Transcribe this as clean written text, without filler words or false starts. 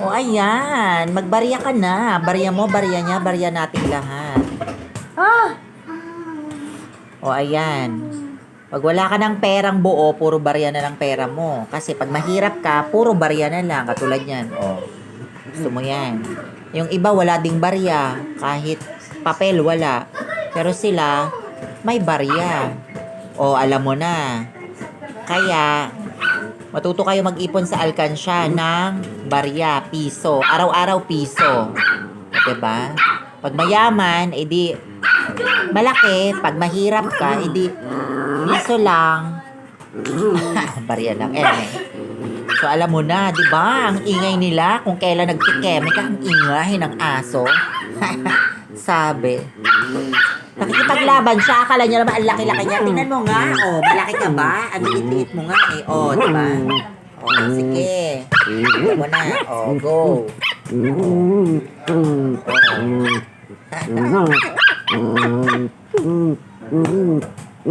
O ayan, magbarya ka na. Barya mo, barya niya, barya nating lahat. O ayan. Pag wala ka ng perang buo, puro barya na lang pera mo. Kasi pag mahirap ka, puro barya na lang. Katulad yan. O, gusto mo yan. Yung iba wala ding barya. Kahit papel wala. Pero sila, may barya. O, alam mo na. Kaya, matuto kayo mag-ipon sa alkansya ng barya, piso. Araw-araw piso. Diba? Pag mayaman, edi malaki. Pag mahirap ka, edi piso lang. Barya lang. So, alam mo na, di ba? Ang ingay nila kung kailan nagtikemik ang ingay ng aso. Sabi. Nakikipaglaban siya. Akala niya naman ang laki-laki niya. Tingnan mo nga. Oh, malaki ka ba? Ang liit mo nga eh. Oh, di ba? Oh, sige. Tingnan mo na. Oh, go. Oh.